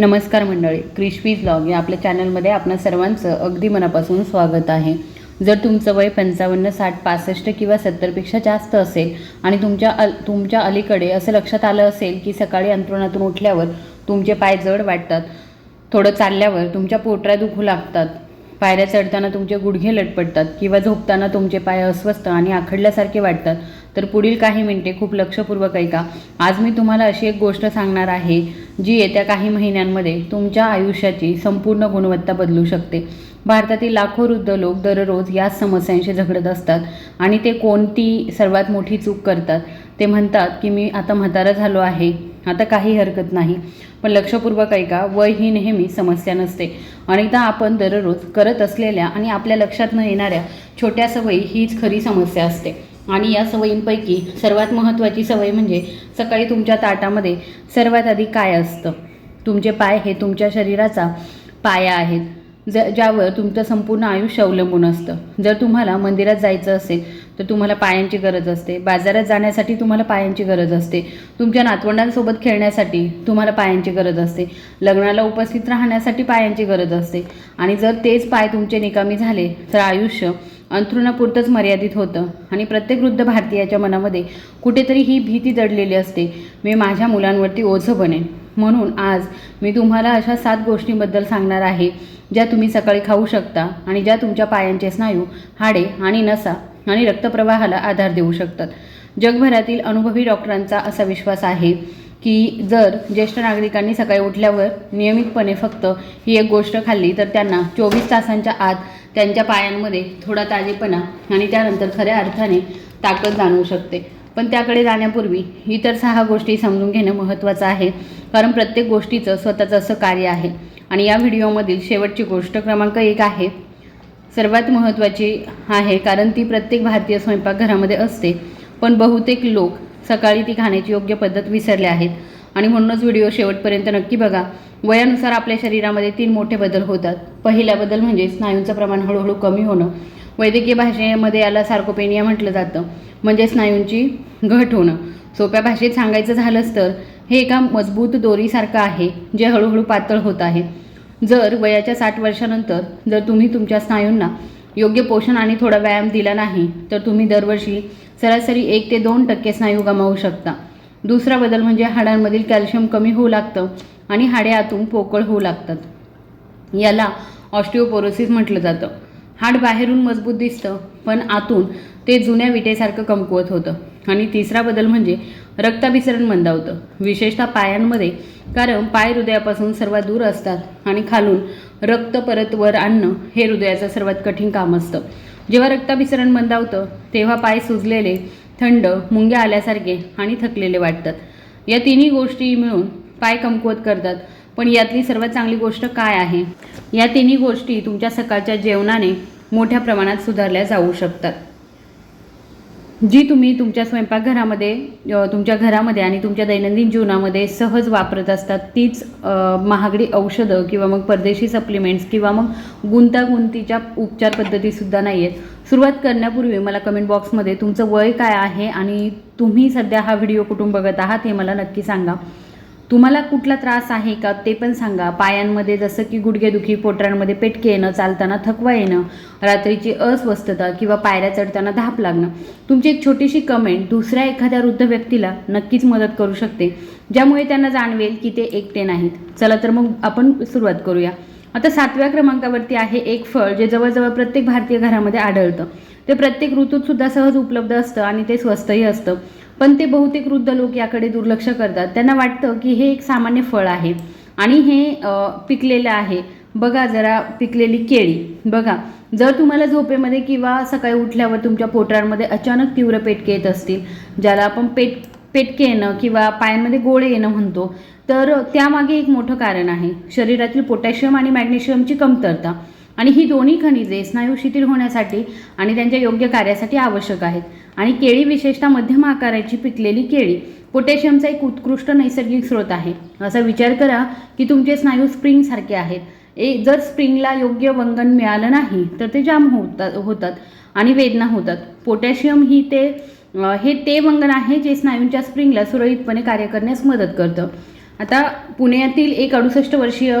नमस्कार मंडळी, crispy vlog या आपल्या चॅनलमध्ये आपणा सर्वांचं अगदी मनापासून स्वागत आहे. जर तुमचं वय 55, 60, 65 किंवा 70पेक्षा जास्त असेल आणि तुमच्या अलीकडे असं लक्षात आलं असेल की सकाळी अंथरुणातून उठल्यावर तुमचे पाय जड वाटतात, थोडं चालल्यावर तुमच्या पोटऱ्या दुखू लागतात, पायऱ्या चढताना तुमचे गुडघे लटपटतात किंवा झोपताना तुमचे पाय अस्वस्थ आणि आखडल्यासारखे वाटतात, तर पुढील काही मिनिटे खूप लक्षपूर्वक ऐका. आज मी तुम्हाला अशी एक गोष्ट सांगणार आहे जी येत्या काही महिन्यांमध्ये तुमच्या आयुष्याची संपूर्ण गुणवत्ता बदलू शकते. भारतातील लाखो वृद्ध लोक दररोज याच समस्यांशी झगडत असतात आणि ते कोणती सर्वात मोठी चूक करतात. ते म्हणतात की मी आता म्हातारा झालो आहे, आता काही हरकत नाही. पण लक्षपूर्वक ऐका, वय ही नेहमी समस्या नसते. अनेकदा आपण दररोज करत असलेल्या आणि आपल्या लक्षात न येणाऱ्या छोट्या सवयी हीच खरी समस्या असते. आणि या सवयींपैकी सर्वात महत्त्वाची सवय म्हणजे सकाळी तुमच्या ताटामध्ये सर्वात आधी काय असतं. तुमचे पाय हे तुमच्या शरीराचा पाया आहेत, ज्यावर तुमचं संपूर्ण आयुष्य अवलंबून असतं. जर तुम्हाला मंदिरात जायचं असेल तर तुम्हाला पायांची गरज असते, बाजारात जाण्यासाठी तुम्हाला पायांची गरज असते, तुमच्या नातवंडांसोबत खेळण्यासाठी तुम्हाला पायांची गरज असते, लग्नाला उपस्थित राहण्यासाठी पायांची गरज असते. आणि जर तेच पाय तुमचे निकामी झाले तर आयुष्य अंथरुणापुरतंच मर्यादित होतं. आणि प्रत्येक वृद्ध भारतीयाच्या मनामध्ये कुठेतरी ही भीती दडलेली असते, मी माझ्या मुलांवरती ओझं बनेन. म्हणून आज मी तुम्हाला अशा 7 गोष्टींबद्दल सांगणार आहे ज्या तुम्ही सकाळी खाऊ शकता आणि ज्या तुमच्या पायांचे स्नायू, हाडे आणि नसा आणि रक्तप्रवाहाला आधार देऊ शकतात. जगभरातील अनुभवी डॉक्टरांचा असा विश्वास आहे की जर ज्येष्ठ नागरिकांनी सकाळी उठल्यावर नियमितपणे फक्त ही एक गोष्ट खाल्ली तर त्यांना 24 तासांच्या आत त्यांच्या पायांमध्ये थोडा ताजेपणा आणि त्यानंतर खऱ्या अर्थाने ताकद जाणवू शकते. पण त्याकडे जाण्यापूर्वी इतर 6 गोष्टी समजून घेणं महत्त्वाचं आहे, कारण प्रत्येक गोष्टीचं स्वतःचं असं कार्य आहे. आणि या व्हिडिओमधील शेवटची गोष्ट क्रमांक 1 आहे, सर्वात महत्त्वाची आहे, कारण ती प्रत्येक भारतीय स्वयंपाकघरामध्ये असते, पण बहुतेक लोक सकाळी ती खाण्याची योग्य पद्धत विसरले आहेत. आणि म्हणूनच व्हिडिओ शेवटपर्यंत नक्की बघा. वयानुसार आपल्या शरीरामध्ये 3 मोठे बदल होतात. पहिला बदल म्हणजे स्नायूंचं प्रमाण हळूहळू कमी होणं. वैद्यकीय भाषेमध्ये याला सार्कोपेनिया म्हटलं जातं, म्हणजे स्नायूंची घट होणं. सोप्या भाषेत सांगायचं झालंच तर हे एका मजबूत दोरीसारखं आहे जे हळूहळू पातळ होत आहे. जर वयाच्या 60 वर्षानंतर जर तुम्ही तुमच्या स्नायूंना योग्य पोषण आणि थोडा व्यायाम दिला नाही तर तुम्ही दरवर्षी सरासरी 1 ते 2% स्नायू गमावू शकता. दुसरा बदल म्हणजे हाडांमधील कॅल्शियम कमी होऊ लागतं आणि हाडे आतून पोकळ होऊ लागतात. याला ऑस्टिओपोरोसिस म्हटलं जातं. हाड बाहेरून मजबूत दिसतं पण आतून ते जुन्या विटेसारखं कमकुवत होतं. आणि तिसरा बदल म्हणजे रक्ताभिसरण मंदावतं, विशेषतः पायांमध्ये, कारण पाय हृदयापासून सर्वात दूर असतात आणि खालून रक्त परत वर आणणं हे हृदयाचं सर्वात कठीण काम असतं. जेव्हा रक्ताभिसरण मंदावतं तेव्हा पाय सुजलेले, थंड, मुंग्या आल्यासारखे आणि थकलेले वाटतात. या तिन्ही गोष्टी मिळून पाय कमकुवत करतात. पण यातली सर्वात चांगली गोष्ट काय आहे? या तिन्ही गोष्टी तुमच्या सकाळच्या जेवणाने मोठ्या प्रमाणात सुधारल्या जाऊ शकतात. जी तुम्ही तुमच्या स्वयंपाकघरामध्ये, तुमच्या घरामध्ये आणि तुमच्या दैनंदिन जीवनामध्ये सहज वापरत असतात तीच महागडी औषधं किंवा मग परदेशी सप्लिमेंट्स किंवा मग गुंतागुंतीच्या उपचार पद्धतीसुद्धा नाही आहेत. सुरुवात करण्यापूर्वी मला कमेंट बॉक्समध्ये तुमचं वय काय आहे आणि तुम्ही सध्या हा व्हिडिओ कुठून बघत आहात हे मला नक्की सांगा. तुम्हाला कुठला त्रास आहे का ते पण सांगा. पायांमध्ये जसं की गुडघेदुखी, पोटऱ्यांमध्ये पेटके येणं, चालताना थकवा येणं, रात्रीची अस्वस्थता किंवा पायऱ्या चढताना धाप लागणं. तुमची एक छोटीशी कमेंट दुसऱ्या एखाद्या वृद्ध व्यक्तीला नक्कीच मदत करू शकते, ज्यामुळे त्यांना जाणवेल की ते एकटे नाहीत. चला तर मग आपण सुरुवात करूया. आता 7व्या क्रमांकावरती आहे एक फळ जे जवळजवळ प्रत्येक भारतीय घरामध्ये आढळतं. ते प्रत्येक ऋतूतसुद्धा सहज उपलब्ध असतं आणि ते स्वस्तही असतं. पण ते बहुतेक वृद्ध लोक याकडे दुर्लक्ष करतात. त्यांना वाटतं की हे एक सामान्य फळ आहे आणि हे पिकलेलं आहे. बघा जरा पिकलेली केळी बघा. जर तुम्हाला झोपेमध्ये किंवा सकाळी उठल्यावर तुमच्या पोटऱ्यांमध्ये अचानक तीव्र पेटके येत असतील, ज्याला आपण पेटके येणं किंवा पायांमध्ये गोळे येणं म्हणतो, तर त्यामागे एक मोठं कारण आहे शरीरातील पोटॅशियम आणि मॅग्नेशियमची कमतरता. आणि ही दोन्ही खनिजे स्नायू शिथिल होण्यासाठी आणि त्यांच्या योग्य कार्यासाठी आवश्यक आहेत. आणि केळी, विशेषतः मध्यम आकाराची पिकलेली केळी, पोटॅशियमचा एक उत्कृष्ट नैसर्गिक स्रोत आहे. असा विचार करा की तुमचे स्नायू स्प्रिंगसारखे आहेत. जर स्प्रिंगला योग्य वंगण मिळालं नाही तर ते जाम होतात आणि वेदना होतात. पोटॅशियम हे ते वंगण आहे जे स्नायूंच्या स्प्रिंगला सुरळीतपणे कार्य करण्यास मदत करतं. आता पुण्यातील एक 68 वर्षीय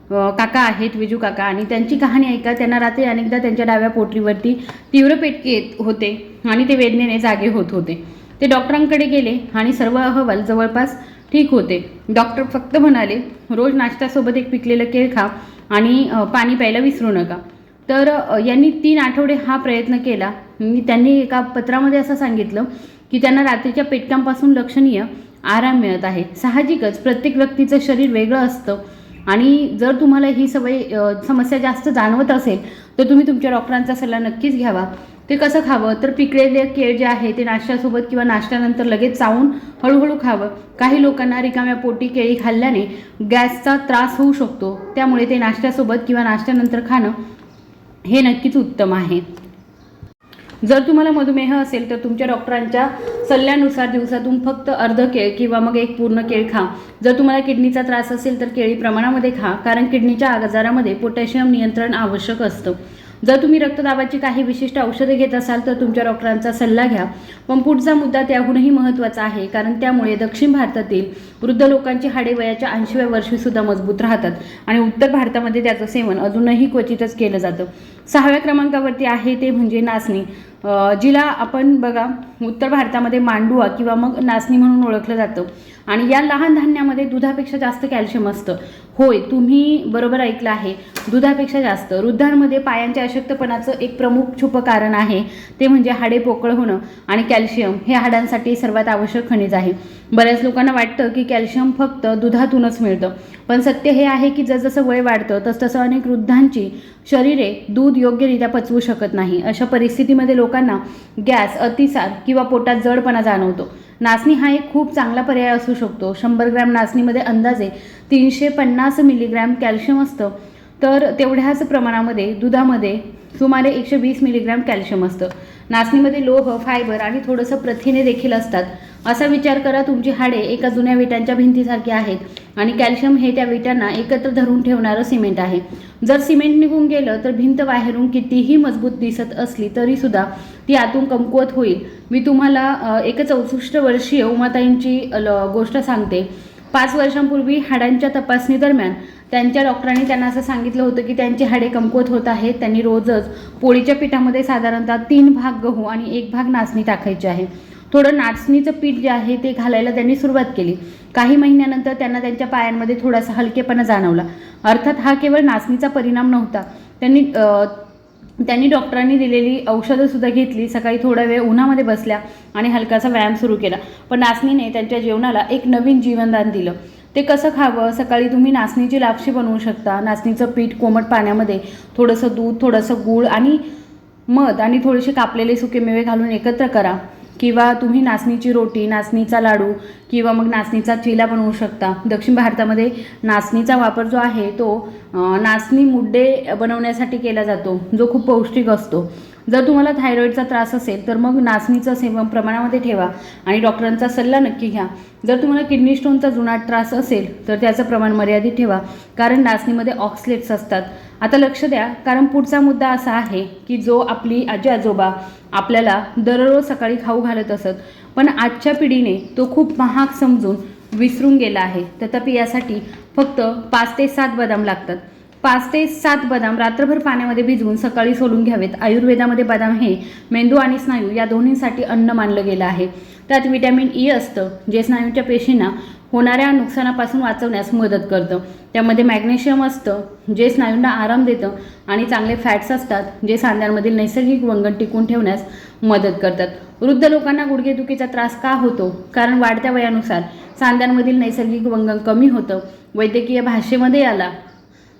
काका आहेत, विजू काका, आणि त्यांची कहाणी ऐका. त्यांना रात्री अनेकदा त्यांच्या डाव्या पोटरीवरती तीव्र पेटके येत होते आणि ते वेदनेने जागे होत होते. ते डॉक्टरांकडे गेले आणि सर्व अहवाल जवळपास ठीक होते. डॉक्टर फक्त म्हणाले, रोज नाश्त्यासोबत एक पिकलेलं केळ खा आणि पाणी प्यायला विसरू नका. तर यांनी 3 आठवडे हा प्रयत्न केला. त्यांनी एका पत्रामध्ये असं सांगितलं की त्यांना रात्रीच्या पेटकांपासून लक्षणीय आराम मिळत आहे. साहजिकच प्रत्येक व्यक्तीचं शरीर वेगळं असतं आणि जर तुम्हाला ही समस्या जास्त जाणवत असेल तर तुम्ही तुमच्या डॉक्टरांचा सल्ला नक्कीच घ्यावा. ते कसं खावं तर पिकलेले केळ जे आहे ते नाश्त्यासोबत किंवा नाश्त्यानंतर लगेच चावून हळूहळू खावं. काही लोकांना रिकाम्या पोटी केळी खाल्ल्याने गॅसचा त्रास होऊ शकतो, त्यामुळे ते नाश्त्यासोबत किंवा नाश्त्यानंतर खाणं हे नक्कीच उत्तम आहे. जर तुम्हाला मधुमेह असेल तर तुमच्या डॉक्टरांच्या सल्ल्यानुसार दिवसातून फक्त अर्ध केळ किंवा मग एक पूर्ण केळ खा. जर तुम्हाला किडनीचा त्रास असेल तर केळी प्रमाणामध्ये खा, कारण किडनीच्या आजारामध्ये पोटॅशियम नियंत्रण आवश्यक असतं. जर तुम्ही रक्तदाबाची काही विशिष्ट औषधे घेत असाल तर तुमच्या डॉक्टरांचा सल्ला घ्या. पण पुढचा मुद्दा त्याहूनही महत्त्वाचा आहे, कारण त्यामुळे दक्षिण भारतातील वृद्ध लोकांची हाडे वयाच्या 80व्या वर्षीसुद्धा मजबूत राहतात आणि उत्तर भारतामध्ये त्याचं सेवन अजूनही क्वचितच केलं जातं. 6व्या क्रमांकावरती आहे ते म्हणजे नाचणी, जिला आपण बघा उत्तर भारतामध्ये मांडुआ किंवा मग नाचणी म्हणून ओळखलं जातं. आणि या लहान धान्यामध्ये दुधापेक्षा जास्त कॅल्शियम असतं. होय, तुम्ही बरोबर ऐकलं आहे, दुधापेक्षा जास्त. वृद्धांमध्ये पायांच्या अशक्तपणाचं एक प्रमुख छुप कारण आहे, ते म्हणजे हाडे पोकळ होणं, आणि कॅल्शियम हे हाडांसाठी सर्वात आवश्यक खनिज आहे. बऱ्याच लोकांना वाटतं की कॅल्शियम फक्त दुधातूनच मिळतं, पण सत्य हे आहे की जसजसं वय वाढतं तसतसं अनेक वृद्धांची शरीरे दूध योग्यरित्या पचवू शकत नाही. अशा परिस्थितीमध्ये लोकांना गॅस, अतिसार किंवा पोटात जडपणा जाणवतो. नाचणी हा एक खूप चांगला पर्याय असू शकतो. 100 ग्रॅम नाचणीमध्ये अंदाजे 350 मिलीग्रॅम कॅल्शियम असतं, तर तेवढ्याच प्रमाणामध्ये दुधामध्ये सुमारे 120 मिलीग्रॅम कॅल्शियम असतं. नाचणीमध्ये लोह, फायबर आणि थोडंसं प्रथिने देखील असतात. असा विचार करा, तुमची हाडे एका जुन्या विटांच्या भिंतीसारखी आहेत आणि कॅल्शियम हे त्या विटांना एकत्र धरून ठेवणारं सिमेंट आहे. जर सिमेंट निघून गेलं तर भिंत बाहेरून कितीही मजबूत दिसत असली तरीसुद्धा ती आतून कमकुवत होईल. मी तुम्हाला एक 64 वर्षीय उमाताईंची गोष्ट सांगते. 5 वर्षांपूर्वी हाडांच्या तपासणी दरम्यान त्यांच्या डॉक्टरांनी त्यांना असं सांगितलं होतं की त्यांची हाडे कमकुवत होत आहेत. त्यांनी रोजच पोळीच्या पिठामध्ये साधारणतः 3 भाग गहू आणि 1 भाग नाचणी टाकायची आहे. थोडं नाचणीचं पीठ जे आहे ते घालायला त्यांनी सुरुवात केली. काही महिन्यानंतर त्यांना त्यांच्या पायांमध्ये थोडासा हलकेपणा जाणवला. अर्थात हा केवळ नाचणीचा परिणाम नव्हता. त्यांनी डॉक्टरांनी दिलेली औषधंसुद्धा घेतली. सकाळी थोडा वेळ उन्हामध्ये बसल्या आणि हलकासा व्यायाम सुरू केला. पण नाचणीने त्यांच्या जीवनाला एक नवीन जीवनदान दिलं. ते कसं खावं? सकाळी तुम्ही नाचणीची लापशी बनवू शकता. नाचणीचं पीठ कोमट पाण्यामध्ये थोडंसं दूध, थोडंसं गूळ आणि मध आणि थोडेसे कापलेले सुकेमेवे घालून एकत्र करा. किंवा तुम्ही नाचणीची रोटी, नाचणीचा लाडू किंवा मग नाचणीचा चिला बनवू शकता. दक्षिण भारतामध्ये नाचणीचा वापर जो आहे तो नाचणी मुड्डे बनवण्यासाठी केला जातो, जो खूप पौष्टिक असतो. जर तुम्हाला थायरॉईडचा त्रास असेल तर मग नाचणीचं सेवन प्रमाणामध्ये ठेवा आणि डॉक्टरांचा सल्ला नक्की घ्या. जर तुम्हाला किडनी स्टोनचा जुनाट त्रास असेल तर त्याचं प्रमाण मर्यादित ठेवा, कारण नाचणीमध्ये ऑक्सलेट्स असतात. आता लक्ष द्या, कारण पुढचा मुद्दा असा आहे की जो आपली आजी आजोबा आपल्याला दररोज सकाळी खाऊ घालत असत, पण आजच्या पिढीने तो खूप महाग समजून विसरून गेला आहे. तथापि यासाठी फक्त 5 ते 7 बदाम लागतात. 5 ते 7 बदाम रात्रभर पाण्यामध्ये भिजवून सकाळी सोलून घ्यावेत. आयुर्वेदामध्ये बदाम हे मेंदू आणि स्नायू या दोन्हीसाठी अन्न मानलं गेलं आहे. त्यात व्हिटॅमिन ई असतं, जे स्नायूंच्या पेशींना होणाऱ्या नुकसानापासून वाचवण्यास मदत करतं. त्यामध्ये मॅग्नेशियम असतं, जे स्नायूंना आराम देतं, आणि चांगले फॅट्स असतात, जे सांध्यांमधील नैसर्गिक वंगण टिकून ठेवण्यास मदत करतात. वृद्ध लोकांना गुडघेदुखीचा त्रास का होतो? कारण वाढत्या वयानुसार सांध्यांमधील नैसर्गिक वंगण कमी होतं. वैद्यकीय भाषेमध्ये याला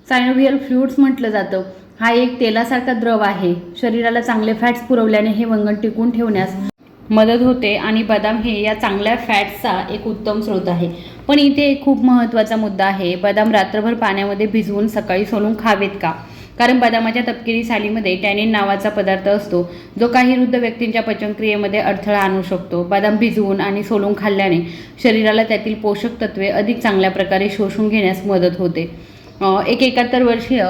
सायनोव्हियल फ्लुइड्स म्हटलं जातं. हा एक तेलासारखा द्रव आहे. शरीराला चांगले फॅट्स पुरवल्याने हे वंगण टिकून ठेवण्यास मदत होते आणि बदाम हे या चांगल्या फॅट्सचा एक उत्तम स्रोत आहे. पण इथे एक खूप महत्त्वाचा मुद्दा आहे. बदाम रात्रभर पाण्यामध्ये भिजवून सकाळी सोलून खावेत का? कारण बदामाच्या तपकिरी सालीमध्ये टॅनिन नावाचा पदार्थ असतो, जो काही वृद्ध व्यक्तींच्या पचनक्रियेमध्ये अडथळा आणू शकतो. बदाम भिजवून आणि सोलून खाल्ल्याने शरीराला त्यातील पोषक तत्वे अधिक चांगल्या प्रकारे शोषून घेण्यास मदत होते. एक 71 वर्षीय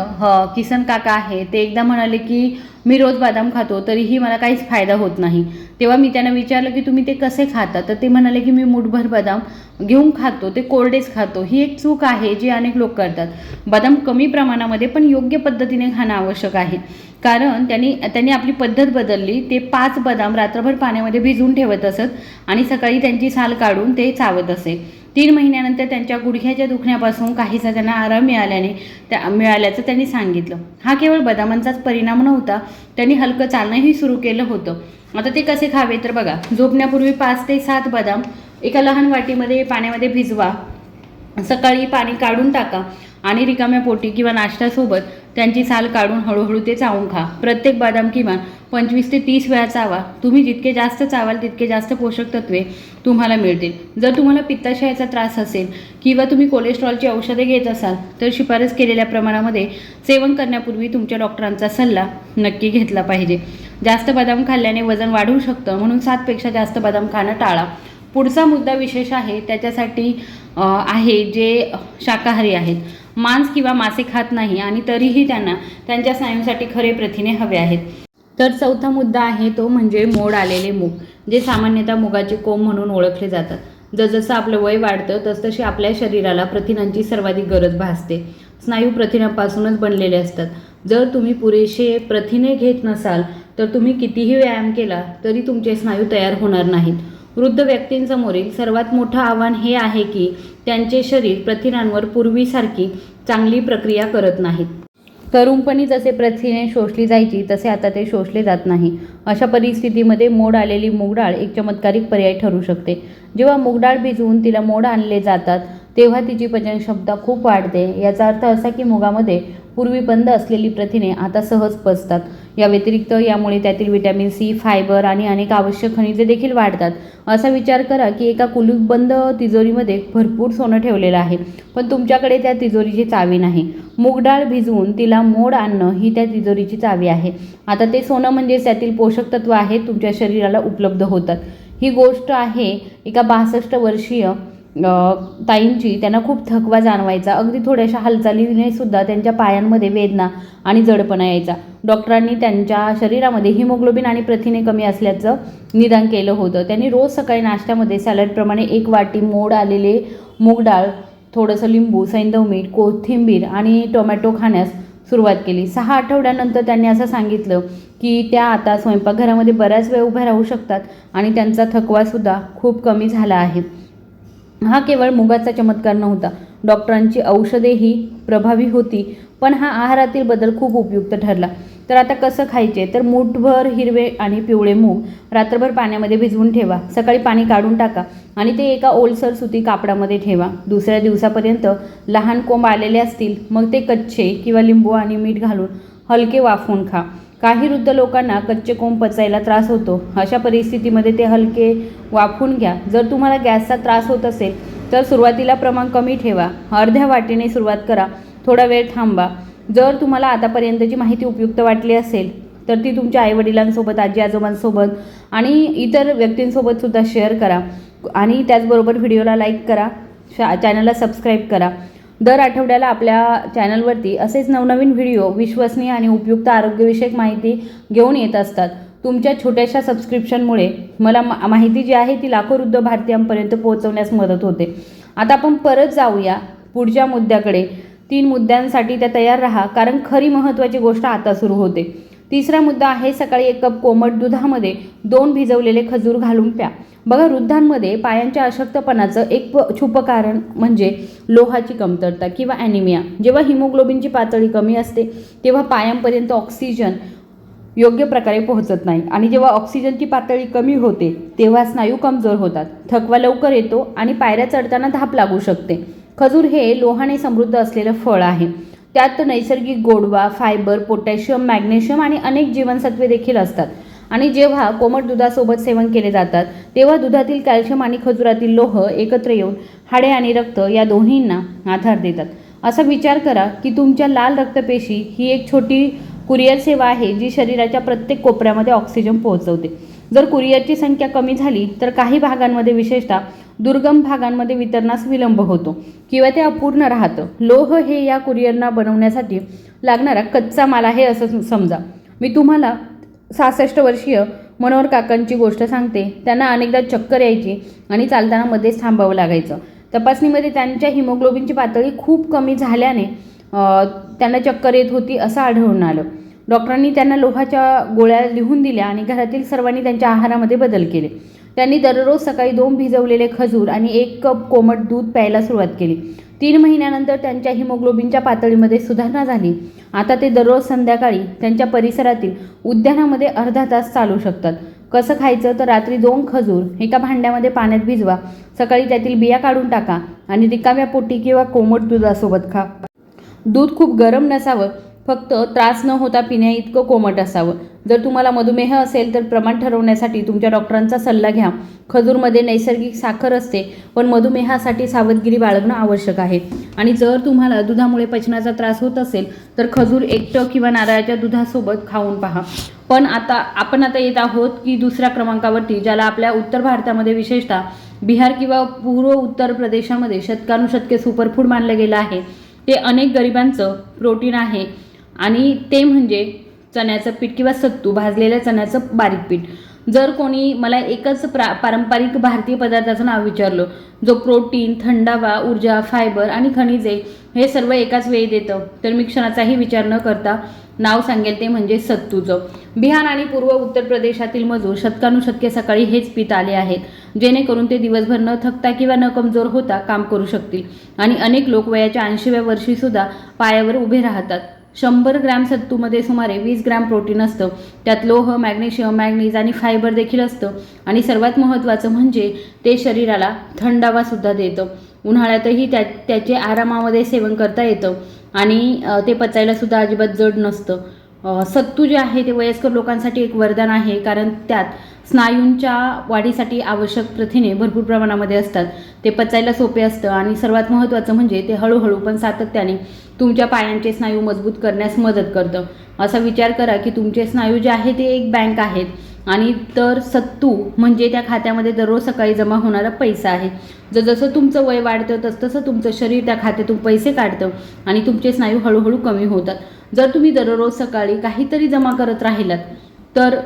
किसन काका आहे, ते एकदा म्हणाले की मी रोज बदाम खातो तरीही मला काहीच फायदा होत नाही. तेव्हा मी त्यांना विचारलं की तुम्ही ते कसे खाता, तर ते म्हणाले की मी मूठभर बदाम घेऊन खातो, ते कोरडेच खातो. ही एक चूक आहे जी अनेक लोक करतात. बदाम कमी प्रमाणामध्ये पण योग्य पद्धतीने खाणं आवश्यक आहे, कारण त्यांनी आपली पद्धत बदलली. ते 5 बदाम रात्रभर पाण्यामध्ये भिजवून ठेवत असत आणि सकाळी त्यांची साल काढून ते चावत असे. 3 महिन्यानंतर त्यांच्या गुडघ्याच्या दुखण्यापासून काहीसा त्यांना आराम मिळाल्याचं त्यांनी सांगितलं. हा केवळ बदामांचाच परिणाम नव्हता, त्यांनी हलकं चालणंही सुरू केलं होतं. आता ते कसे खावे तर बघा, झोपण्यापूर्वी 5 ते 7 बदाम एका लहान वाटीमध्ये पाण्यामध्ये भिजवा. सकाळी पाणी काढून टाका आणि रिकाम्या पोटी किंवा नाश्त्यासोबत त्यांची साल काढून हळूहळू ते चावून खा. प्रत्येक बदाम किमान 25 ते 30 वेळा चावा. तुम्ही जितके जास्त चावाल तितके जास्त पोषक तत्वे तुम्हाला मिळतील. जर तुम्हाला पित्ताशयाचा त्रास असेल किंवा तुम्ही कोलेस्ट्रॉलची औषधे घेत असाल तर शिफारस केलेल्या प्रमाणामध्ये सेवन करण्यापूर्वी तुमच्या डॉक्टरांचा सल्ला नक्की घेतला पाहिजे. जास्त बदाम खाल्ल्याने वजन वाढू शकतं, म्हणून 7 पेक्षा जास्त बदाम खाणं टाळा. पुढचा मुद्दा विशेष आहे, त्याच्यासाठी आहे जे शाकाहारी आहेत, मांस किंवा मासे खात नाही आणि तरीही त्यांना त्यांच्या स्नायूंसाठी खरे प्रथिने हवे आहेत. तर चौथा मुद्दा आहे तो म्हणजे मोड आलेले मूग, जे सामान्यतः मुगाचे कोंब म्हणून ओळखले जातात. जसजसं आपलं वय वाढतं तसतशी आपल्या शरीराला प्रथिनांची सर्वाधिक गरज भासते. स्नायू प्रथिनांपासूनच बनलेले असतात. जर तुम्ही पुरेसे प्रथिने घेत नसाल तर तुम्ही कितीही व्यायाम केला तरी तुमचे स्नायू तयार होणार नाहीत. वृद्ध व्यक्तींसमोरील सर्वात मोठं आव्हान हे आहे की त्यांचे शरीर प्रथिनांवर पूर्वीसारखी चांगली प्रक्रिया करत नाहीत. तरुणपणी जसे प्रथिने शोषली जायची तसे आता ते शोषले जात नाही. अशा परिस्थितीमध्ये मोड आलेली मूगडाळ एक चमत्कारिक पर्याय ठरू शकते. जेव्हा मूगडाळ भिजवून तिला मोड आणले जातात तेव्हा तिची पचनक्षमता खूप वाढते. याचा अर्थ असा की मुगामध्ये पूर्वी बंद असलेली प्रथिने आता सहज पचतात. या व्यतिरिक्त यामुळे त्यातील व्हिटॅमिन सी, फायबर आणि अनेक आवश्यक खनिजे देखील वाढतात. असा विचार करा की एका कुलूपबंद तिजोरीमध्ये भरपूर सोनं ठेवलेलं आहे, पण तुमच्याकडे त्या तिजोरीची चावी नाही. मूगडाळ भिजवून तिला मोड आणणं ही त्या तिजोरीची चावी आहे. आता ते सोनं म्हणजेच त्यातील पोषक तत्व आहे तुमच्या शरीराला उपलब्ध होतात. ही गोष्ट आहे एका 62 वर्षीय ताईंची. त्यांना खूप थकवा जाणवायचा. अगदी थोड्याशा हालचालीने सुद्धा त्यांच्या पायांमध्ये वेदना आणि जडपणा यायचा. डॉक्टरांनी त्यांच्या शरीरामध्ये हिमोग्लोबिन आणि प्रथिने कमी असल्याचं निदान केलं होतं. त्यांनी रोज सकाळी नाश्त्यामध्ये सॅलडप्रमाणे 1 वाटी मोड आलेले मूग डाळ, थोडंसं लिंबू, सैंधव मीठ, कोथिंबीर आणि टोमॅटो खाण्यास सुरुवात केली. 6 आठवड्यानंतर त्यांनी असं सांगितलं की त्या आता स्वयंपाकघरामध्ये बऱ्याच वेळ उभ्या राहू शकतात आणि त्यांचा थकवासुद्धा खूप कमी झाला आहे. हा केवळ मुगाचा चमत्कार नव्हता, डॉक्टरांची औषधेही प्रभावी होती, पण हा आहारातील बदल खूप उपयुक्त ठरला. तर आता कसं खायचे तर मूठभर हिरवे आणि पिवळे मूग रात्रभर पाण्यामध्ये भिजवून ठेवा. सकाळी पाणी काढून टाका आणि ते एका ओलसर सुती कापडामध्ये ठेवा. दुसऱ्या दिवसापर्यंत लहान कोंब आलेले असतील मग ते कच्चे किंवा लिंबू आणि मीठ घालून हलके वाफवून खा. काही वृद्ध लोकांना कच्चे कोंब पचायला त्रास होतो. अशा परिस्थितीमध्ये ते हलके वाफवून घ्या. जर तुम्हाला गॅसचा त्रास होत असेल तर सुरुवातीला प्रमाण कमी ठेवा. अर्ध्या वाटीने सुरुवात करा, थोडा वेळ थांबा. जर तुम्हाला आतापर्यंतची माहिती उपयुक्त वाटली असेल तर ती तुमच्या आईवडिलांसोबत, आजी आजोबांसोबत आणि इतर व्यक्तींसोबत सुद्धा शेअर करा आणि त्याचबरोबर व्हिडिओला लाईक करा, चॅनलला सबस्क्राईब करा. दर आठवड्याला आपल्या चॅनलवरती असेच नवनवीन व्हिडिओ, विश्वसनीय आणि उपयुक्त आरोग्यविषयक माहिती घेऊन येत असतात. तुमच्या छोट्याशा सबस्क्रिप्शनमुळे मला माहिती जी आहे ती लाखो वृद्ध भारतीयांपर्यंत पोहोचवण्यास मदत होते. आता आपण परत जाऊया पुढच्या मुद्द्याकडे. 3 मुद्द्यांसाठी त्या तयार राहा, कारण खरी महत्त्वाची गोष्ट आता सुरू होते. तिसरा मुद्दा आहे सकाळी 1 कप कोमट दुधामध्ये 2 भिजवलेले खजूर घालून प्या. बघा, वृद्धांमध्ये पायांच्या अशक्तपणाचं एक छुपं कारण म्हणजे लोहाची कमतरता किंवा ॲनिमिया. जेव्हा हिमोग्लोबिनची पातळी कमी असते तेव्हा पायांपर्यंत ऑक्सिजन योग्य प्रकारे पोहोचत नाही आणि जेव्हा ऑक्सिजनची पातळी कमी होते तेव्हा स्नायू कमजोर होतात, थकवा लवकर येतो आणि पायऱ्या चढताना धाप लागू शकते. खजूर हे लोहाने समृद्ध असलेलं फळ आहे. त्यात नैसर्गिक गोडवा, फायबर, पोटॅशियम, मॅग्नेशियम आणि अनेक जीवनसत्वे देखील असतात आणि जेव्हा कोमट दुधासोबत सेवन केले जातात तेव्हा दुधातील कॅल्शियम आणि खजुरातील लोह एकत्र येऊन हाडे आणि रक्त या दोन्हींना आधार देतात. असा विचार करा की तुमच्या लाल रक्तपेशी ही एक छोटी कुरिअर सेवा आहे जी शरीराच्या प्रत्येक कोपऱ्यामध्ये ऑक्सिजन पोहोचवते. जर कुरिअरची संख्या कमी झाली तर काही भागांमध्ये, विशेषतः दुर्गम भागांमध्ये वितरणास विलंब होतो किंवा ते अपूर्ण राहतं. लोह हे या कुरिअरना बनवण्यासाठी लागणारा कच्चा माल आहे असं समजा. मी तुम्हाला 66 वर्षीय मनोहर काकांची गोष्ट सांगते. त्यांना अनेकदा चक्कर यायची आणि चालताना मध्येच थांबावं लागायचं. तपासणीमध्ये त्यांच्या हिमोग्लोबिनची पातळी खूप कमी झाल्याने त्यांना चक्कर येत होती असं आढळून आलं. डॉक्टरांनी त्यांना लोहाच्या गोळ्या लिहून दिल्या आणि घरातील सर्वांनी त्यांच्या आहारामध्ये बदल केले. त्यांनी दररोज सकाळी 2 भिजवलेले खजूर आणि 1 कप कोमट दूध प्यायला सुरुवात केली. 3 महिन्यानंतर त्यांच्या हिमोग्लोबिनच्या पातळीमध्ये सुधारणा झाली. आता ते दररोज संध्याकाळी त्यांच्या परिसरातील उद्यानामध्ये अर्धा तास चालू शकतात. कसं खायचं तर रात्री 2 खजूर एका भांड्यामध्ये पाण्यात भिजवा, सकाळी त्यातील बिया काढून टाका आणि रिकाम्या पोटी किंवा कोमट दुधासोबत खा. दूध खूप गरम नसावं, फक्त त्रास न होता पिण्या इतकं कोमट असावं. जर तुम्हाला मधुमेह असेल तर प्रमाण ठरवण्यासाठी तुमच्या डॉक्टरांचा सल्ला घ्या. खजूरमध्ये नैसर्गिक साखर असते, पण मधुमेहासाठी सावधगिरी बाळगणं आवश्यक आहे. आणि जर तुम्हाला दुधामुळे पचनाचा त्रास होत असेल तर खजूर एकटं किंवा नारळाच्या दुधासोबत खाऊन पहा. पण आपण आता येत आहोत की दुसऱ्या क्रमांकावरती, ज्याला आपल्या उत्तर भारतामध्ये, विशेषतः बिहार किंवा पूर्व उत्तर प्रदेशामध्ये शतकानुशतके सुपरफूड मानलं गेलं आहे. ते अनेक गरिबांचं प्रोटीन आहे आणि ते म्हणजे चण्याचं पीठ किंवा सत्तू, भाजलेल्या चण्याचं बारीक पीठ. जर कोणी मला एकच पारंपरिक भारतीय पदार्थाचं नाव विचारलं जो प्रोटीन, थंडावा, ऊर्जा, फायबर आणि खनिजे हे सर्व एकाच वेळी देतं, तर मी क्षणाचाही विचार न करता नाव सांगेल, ते म्हणजे सत्तूचं. बिहार आणि पूर्व उत्तर प्रदेशातील मजूर शतकानुशतके सकाळी हेच पीत आले आहेत, जेणेकरून ते दिवसभर न थकता किंवा न कमजोर होता काम करू शकतील. आणि अनेक लोक वयाच्या 80व्या वर्षीसुद्धा पायावर उभे राहतात. 100 ग्रॅम सत्तूमध्ये सुमारे 20 ग्रॅम प्रोटीन असतं. त्यात लोह, मॅग्नेशियम, मॅग्नीज आणि फायबर देखील असतं. आणि सर्वात महत्त्वाचं म्हणजे ते शरीराला थंडावासुद्धा देतं. उन्हाळ्यातही त्याचे आरामामध्ये सेवन करता येतं आणि ते पचायलासुद्धा अजिबात जड नसतं. सत्तू जे आहे ते वयस्कर लोकांसाठी एक वरदान आहे, कारण त्यात स्नायूंच्या वाढीसाठी आवश्यक प्रथिने भरपूर प्रमाणामध्ये असतात. ते पचायला सोपे असतं आणि सर्वात महत्त्वाचं म्हणजे ते हळूहळू पण सातत्याने तुमच्या पायांचे स्नायू मजबूत करण्यास मदत करतं. असा विचार करा की तुमचे स्नायू जे आहे ते एक बँक आहेत आणि तर सत्तू म्हणजे त्या खात्यामध्ये दररोज सकाळी जमा होणारा पैसा आहे. जसं तुमचं वय वाढतं तसं तुमचं शरीर त्या खात्यातून पैसे काढतं आणि तुमचे स्नायू हळूहळू कमी होतात. जर तुम्ही दररोज सकाळी काहीतरी जमा करत राहिलात तर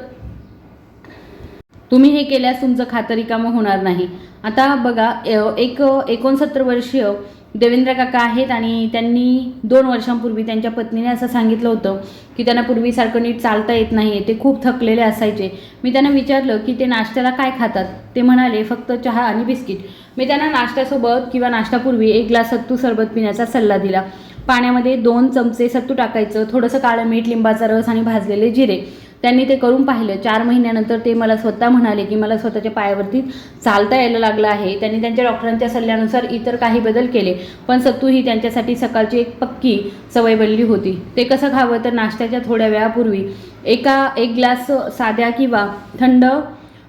तुम्ही हे केल्यास तुमचं खातं रिकामं होणार नाही. आता बघा, एक 69 वर्षीय देवेंद्र काका आहेत आणि त्यांनी 2 वर्षांपूर्वी त्यांच्या पत्नीने असं सांगितलं होतं की त्यांना पूर्वीसारखं नीट चालता येत नाही, ते खूप थकलेले असायचे. मी त्यांना विचारलं की ते नाश्त्याला काय खातात. ते म्हणाले फक्त चहा आणि बिस्किट. मी त्यांना नाश्त्यासोबत किंवा नाश्त्यापूर्वी 1 ग्लास सत्तू सरबत पिण्याचा सल्ला दिला. पाण्यामध्ये 2 चमचे सत्तू टाकायचं, थोडंसं काळं मीठ, लिंबाचा रस आणि भाजलेले जिरे. त्यांनी ते करून पाहिलं. 4 महिन्यानंतर ते मला स्वतः म्हणाले की मला स्वतःच्या पायावरती चालता यायला लागलं आहे. त्यांनी त्यांच्या डॉक्टरांच्या सल्ल्यानुसार इतर काही बदल केले, पण सत्तू ही त्यांच्यासाठी सकाळची एक पक्की सवय बनली होती. ते कसं खावं तर नाश्त्याच्या थोड्या वेळापूर्वी 1 ग्लास साध्या किंवा थंड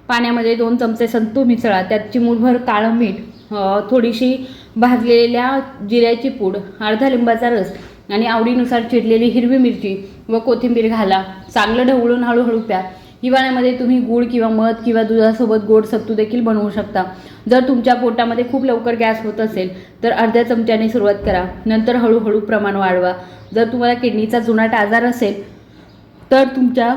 पाण्यामध्ये 2 चमचे सत्तू मिसळा. त्यात चिमूटभर काळं मीठ, थोडीशी भाजलेल्या जिऱ्याची पूड, अर्धा लिंबाचा रस आणि आवडीनुसार चिरलेली हिरवी मिरची व कोथिंबीर घाला. चांगलं ढवळून हळूहळू प्या. हिवाळ्यामध्ये तुम्ही गूळ किंवा मध किंवा दुधासोबत गोड सत्तू देखील बनवू शकता. जर तुमच्या पोटामध्ये खूप लवकर गॅस होत असेल तर अर्ध्या चमच्याने सुरुवात करा, नंतर हळूहळू प्रमाण वाढवा. जर तुम्हाला किडनीचा जुनाट आजार असेल तर तुमच्या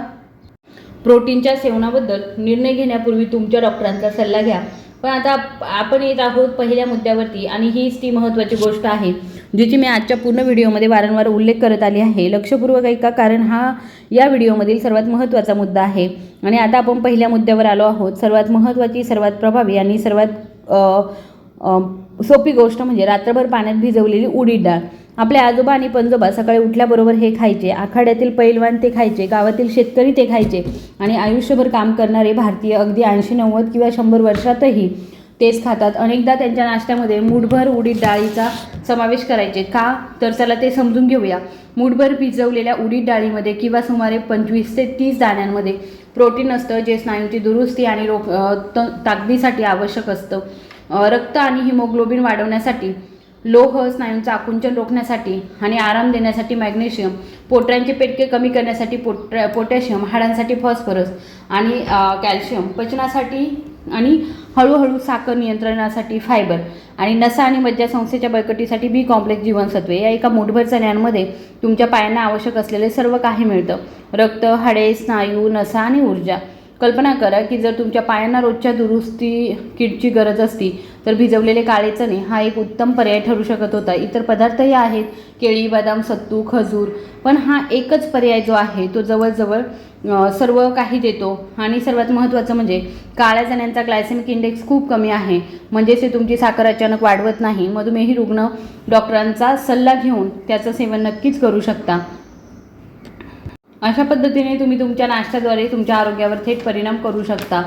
प्रोटीनच्या सेवनाबद्दल निर्णय घेण्यापूर्वी तुमच्या डॉक्टरांचा सल्ला घ्या. पण आता आपण येत आहोत पहिल्या मुद्द्यावरती आणि हीच ती महत्त्वाची गोष्ट आहे जिची मी आजच्या पूर्ण व्हिडिओमध्ये वारंवार उल्लेख करत आली आहे. लक्षपूर्वक ऐका, कारण हा या व्हिडिओमधील सर्वात महत्त्वाचा मुद्दा आहे. आणि आता आपण पहिल्या मुद्द्यावर आलो आहोत. सर्वात महत्त्वाची, सर्वात प्रभावी आणि सर्वात सोपी गोष्ट म्हणजे रात्रभर पाण्यात भिजवलेली उडीद डाळ. आपले आजोबा आणि पणजोबा सकाळी उठल्याबरोबर हे खायचे. आखाड्यातील पैलवान ते खायचे, गावातील शेतकरी ते खायचे आणि आयुष्यभर काम करणारे भारतीय अगदी 80, 90 किंवा 100 वर्षातही तेच खातात. अनेकदा त्यांच्या नाश्त्यामध्ये मूठभर उडीद डाळीचा समावेश करायचे. का तर चला ते समजून घेऊया. मूठभर भिजवलेल्या उडीद डाळीमध्ये किंवा सुमारे 25 ते 30 दाण्यांमध्ये प्रोटीन असतं, जे स्नायूंची दुरुस्ती आणि ताकदीसाठी आवश्यक असतं. रक्त आणि हिमोग्लोबिन वाढवण्यासाठी लोह स्नायूंचा आकुंचन रोखण्यासाठी आणि आराम देण्यासाठी मॅग्नेशियम, पोटऱ्यांचे पेटके कमी करण्यासाठी पोटॅशियम, हाडांसाठी फॉस्फरस आणि कॅल्शियम, पचनासाठी आणि हळूहळू साखर नियंत्रणासाठी फायबर आणि नसा आणि मज्जासंस्थेच्या बळकटीसाठी बी कॉम्प्लेक्स जीवनसत्वे. या एका मूठभर चण्यांमध्ये तुमच्या पायांना आवश्यक असलेले सर्व काही मिळतं. रक्त, हाडे, स्नायू, नसा आणि ऊर्जा. कल्पना करा की जर तुमच्या पायांना रोजच्या दुरुस्ती किटची गरज असती तर भिजवलेले काळे चणे हा एक उत्तम पर्याय ठरू शकत होता. इतर पदार्थही आहेत, केळी, बदाम, सत्तू, खजूर, पण हा एकच पर्याय जो आहे तो जवळजवळ सर्व काही देतो. आणि सर्वात महत्त्वाचं म्हणजे काळ्या चण्यांचा ग्लायसेमिक इंडेक्स खूप कमी आहे, म्हणजेच ते तुमची साखर अचानक वाढवत नाही. मधुमेही रुग्ण डॉक्टरांचा सल्ला घेऊन त्याचं सेवन नक्कीच करू शकता. अशा पद्धतीने तुम्ही तुमच्या नाश्त्याद्वारे तुमच्या आरोग्यावर थेट परिणाम करू शकता.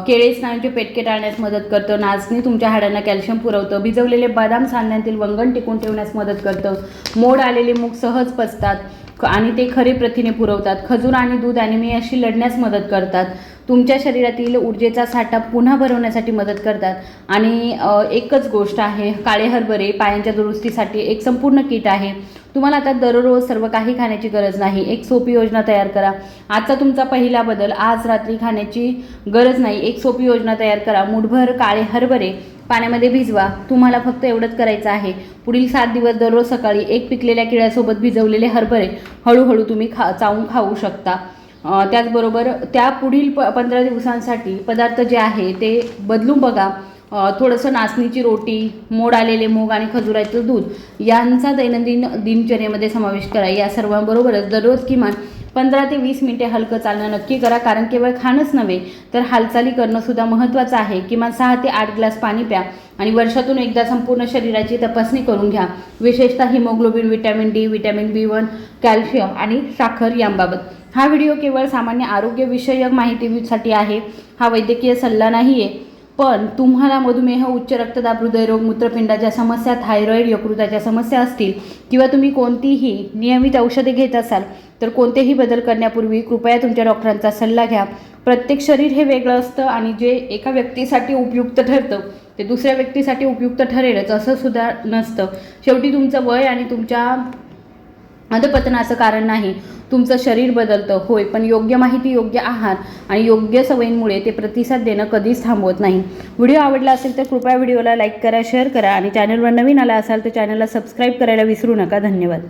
केळे स्नायूंचे पेटके टाळण्यास मदत करतं. नाचणी तुमच्या हाडांना कॅल्शियम पुरवतं. भिजवलेले बदाम सांध्यांतील वंगण टिकून ठेवण्यास मदत करतं. मोड आलेले मूग सहज पचतात आणि ते खरे प्रथिने पुरवतात. खजूर आणि दूध ॲनिमियाशी लढण्यास मदत करतात. तुमच्या शरीरातील ऊर्जेचा साठा पुन्हा भरवण्यासाठी मदत करतात. आणि एकच गोष्ट आहे, काळे हरभरे पायांच्या दुरुस्तीसाठी एक संपूर्ण किट आहे. तुम्हाला आता दररोज सर्व काही खाण्याची गरज नाही. एक सोपी योजना तयार करा. आजचा तुमचा पहिला बदल, आज रात्री खाण्याची गरज नाही. एक सोपी योजना तयार करा. मूठभर काळे हरभरे पाण्यामध्ये भिजवा. तुम्हाला फक्त एवढंच करायचं आहे. पुढील 7 दिवस दररोज सकाळी एक पिकलेल्या केळ्यासोबत भिजवलेले हरभरे हळूहळू तुम्ही चावून खाऊ शकता. त्याचबरोबर त्या पुढील 15 दिवसांसाठी पदार्थ जे आहे ते बदलून बघा. थोडंसं नाचणीची रोटी, मोड आलेले मूग आणि खजुराचं दूध यांचा दैनंदिन दिनचर्येमध्ये समावेश करा. या सर्वांबरोबरच दररोज किमान 15 ते 20 मिनिटे हलकं चालणं नक्की करा, कारण केवळ खाणंच नव्हे तर हालचाली करणंसुद्धा महत्त्वाचं आहे. किमान 6 ते 8 ग्लास पाणी प्या आणि वर्षातून एकदा संपूर्ण शरीराची तपासणी करून घ्या, विशेषतः haemoglobin, vitamin D, vitamin B1, calcium आणि साखर यांबाबत. हा व्हिडिओ केवळ सामान्य आरोग्यविषयक माहितीसाठी आहे. हा वैद्यकीय सल्ला नाही आहे. पण तुम्हाला मधुमेह, उच्च रक्तदाब, हृदयरोग, मूत्रपिंडाच्या समस्या, थायरॉईड, यकृताच्या समस्या असतील किंवा तुम्ही कोणतीही नियमित औषधे घेत असाल तर कोणतेही बदल करण्यापूर्वी कृपया तुमच्या डॉक्टरांचा सल्ला घ्या. प्रत्येक शरीर हे वेगळं असतं आणि जे एका व्यक्तीसाठी उपयुक्त ठरतं ते दुसऱ्या व्यक्तीसाठी उपयुक्त ठरेलच असं सुद्धा नसतं. शेवटी तुमचं वय आणि तुमच्या अधपतनाचं कारण नाही, तुमचं शरीर बदलतं होय, पण योग्य माहिती, योग्य आहार आणि योग्य सवयींमुळे ते प्रतिसाद देणं कधीच थांबवत नाही. व्हिडिओ आवडला असेल तर कृपया व्हिडिओला लाईक करा, शेअर करा आणि चॅनलवर नवीन आला असाल तर चॅनलला सबस्क्राईब करायला विसरू नका. धन्यवाद.